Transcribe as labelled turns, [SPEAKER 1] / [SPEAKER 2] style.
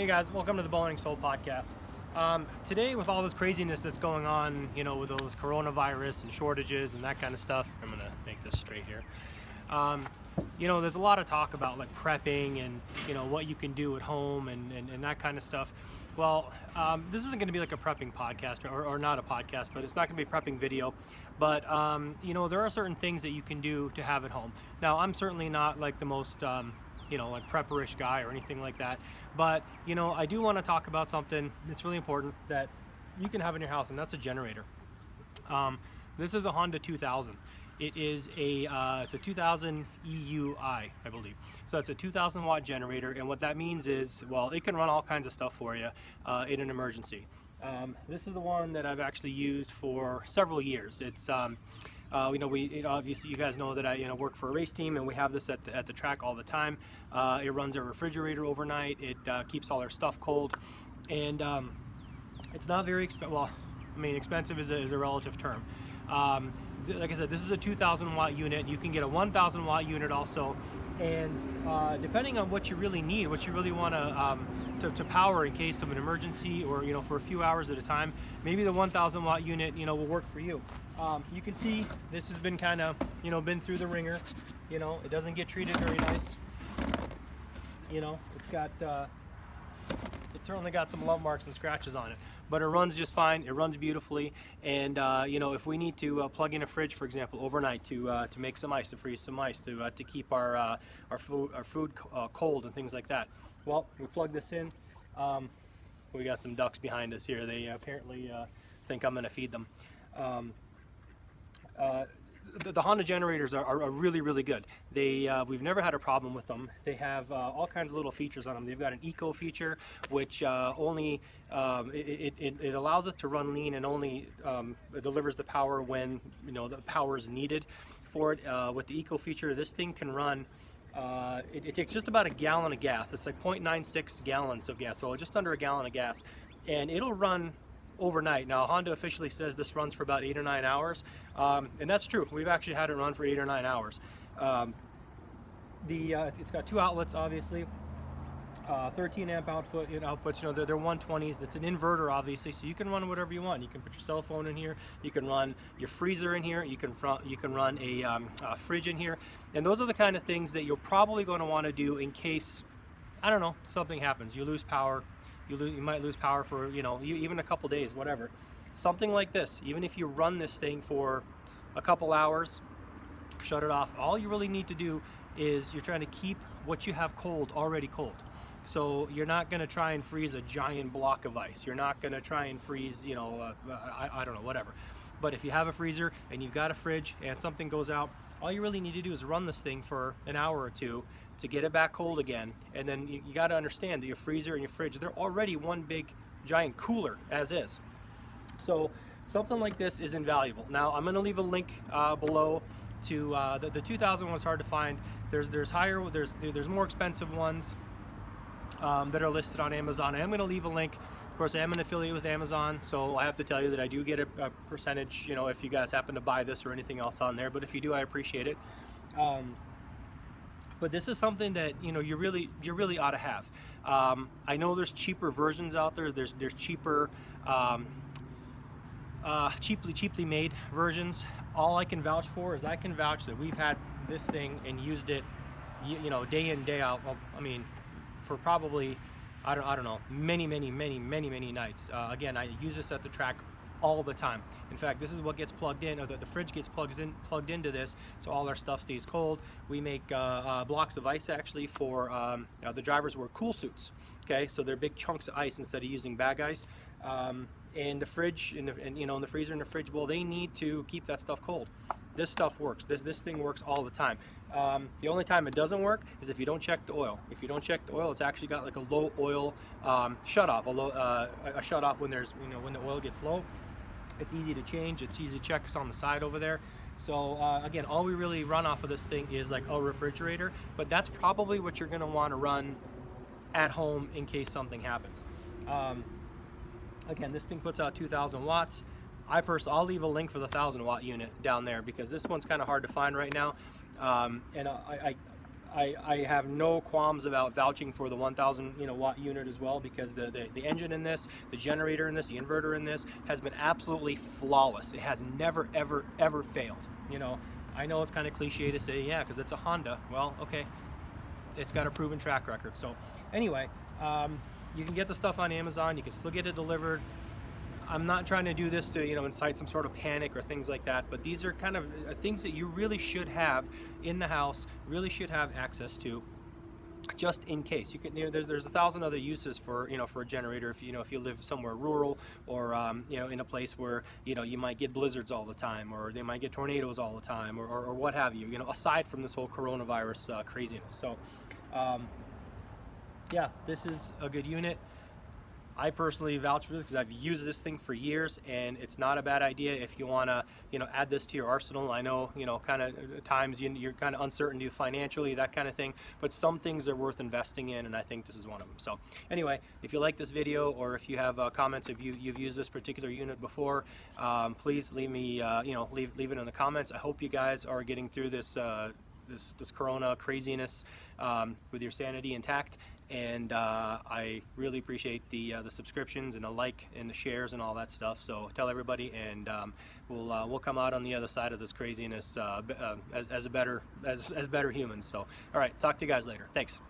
[SPEAKER 1] Hey guys, welcome to the Bowhunting Soul podcast. Today, with all this craziness that's going on, with all this coronavirus and shortages and that kind of stuff, I'm gonna make this straight here. There's a lot of talk about like prepping and what you can do at home and that kind of stuff. Well, this isn't going to be like a prepping podcast or not a podcast, but it's not going to be a prepping video. But there are certain things that you can do to have at home. Now, I'm certainly not like the most like prepperish guy or anything like that. But, I do want to talk about something that's really important that you can have in your house, and that's a generator. This is a Honda 2000. It is it's a 2000 EU, I believe. So it's a 2000 watt generator, and what that means is, well, it can run all kinds of stuff for you in an emergency. This is the one that I've actually used for several years. It's obviously you guys know that I work for a race team, and we have this at the track all the time. It runs our refrigerator overnight. It keeps all our stuff cold, and it's not very expensive. Well, expensive is a relative term. Like I said, this is a 2000 watt unit. You can get a 1000 watt unit also, and depending on what you really need, what you really want to power in case of an emergency, or for a few hours at a time, maybe the 1000 watt unit will work for you. You can see this has been kind of been through the ringer. It doesn't get treated very nice. It's got it's certainly got some love marks and scratches on it, but it runs just fine. It runs beautifully, and if we need to plug in a fridge, for example, overnight to make some ice, to freeze some ice, to keep our food cold and things like that, well, we plug this in. We got some ducks behind us here. They apparently think I'm going to feed them. The Honda generators are really, really good. We've never had a problem with them. They have all kinds of little features on them. They've got an eco feature, which only it allows it to run lean, and only it delivers the power when the power is needed for it. With the eco feature, this thing can run. It takes just about a gallon of gas. It's like 0.96 gallons of gas, so just under a gallon of gas, and it'll run overnight. Now, Honda officially says this runs for about 8 or 9 hours, and that's true. We've actually had it run for 8 or 9 hours. It's got two outlets, obviously. 13 amp outputs. They're 120s. It's an inverter, obviously, so you can run whatever you want. You can put your cell phone in here. You can run your freezer in here. You can run a fridge in here, and those are the kind of things that you're probably going to want to do in case, I don't know, something happens. You lose power. You might lose power for even a couple days, whatever. Something like this, even if you run this thing for a couple hours, shut it off. All you really need to do is you're trying to keep what you have cold already cold. So you're not going to try and freeze a giant block of ice. You're not going to try and freeze, I don't know, whatever. But if you have a freezer and you've got a fridge and something goes out, all you really need to do is run this thing for an hour or two to get it back cold again. And then you got to understand that your freezer and your fridge, they're already one big giant cooler as is. So something like this is invaluable. Now, I'm going to leave a link below to the 2000 was hard to find. There's more expensive ones that are listed on Amazon. I am going to leave a link. Of course, I am an affiliate with Amazon, so I have to tell you that I do get a percentage, if you guys happen to buy this or anything else on there. But if you do, I appreciate it. But this is something that you really ought to have. I know there's cheaper versions out there. There's cheaper, cheaply made versions. All I can vouch for is I can vouch that we've had this thing and used it, day in, day out. Well, for probably, I don't know, many nights. Again, I use this at the track all the time. In fact, this is what gets plugged in, or the fridge gets plugged into this, so all our stuff stays cold. We make blocks of ice actually for the drivers wear cool suits. Okay, so they're big chunks of ice instead of using bag ice. And the fridge and the freezer and the fridge, well, they need to keep that stuff cold. This stuff works. This thing works all the time. The only time it doesn't work is if you don't check the oil. If you don't check the oil, it's actually got like a low oil shutoff, a shutoff when there's when the oil gets low. It's easy to change. It's easy to check. It's on the side over there. So again, all we really run off of this thing is like a refrigerator, but that's probably what you're going to want to run at home in case something happens. Again, this thing puts out 2,000 watts. I'll leave a link for the 1,000 watt unit down there because this one's kind of hard to find right now. And I have no qualms about vouching for the 1000 watt unit as well, because the engine in this, the generator in this, the inverter in this has been absolutely flawless. It has never ever failed. I know it's kind of cliche to say, yeah, because it's a Honda. Well, okay, it's got a proven track record. So anyway, you can get the stuff on Amazon. You can still get it delivered. I'm not trying to do this to incite some sort of panic or things like that, but these are kind of things that you really should have in the house, really should have access to, just in case. You can, there's 1,000 other uses for for a generator if you live somewhere rural, or in a place where you might get blizzards all the time, or they might get tornadoes all the time, or what have you. Aside from this whole coronavirus craziness. So yeah, this is a good unit. I personally vouch for this because I've used this thing for years, and it's not a bad idea if you want to, add this to your arsenal. I know, kind of times you're kind of uncertain financially, that kind of thing, but some things are worth investing in, and I think this is one of them. So anyway, if you like this video, or if you have comments, if you've used this particular unit before, please leave me, leave it in the comments. I hope you guys are getting through this this corona craziness with your sanity intact, and I really appreciate the subscriptions and the like and the shares and all that stuff. So tell everybody, and we'll come out on the other side of this craziness as better humans. So all right, talk to you guys later. Thanks.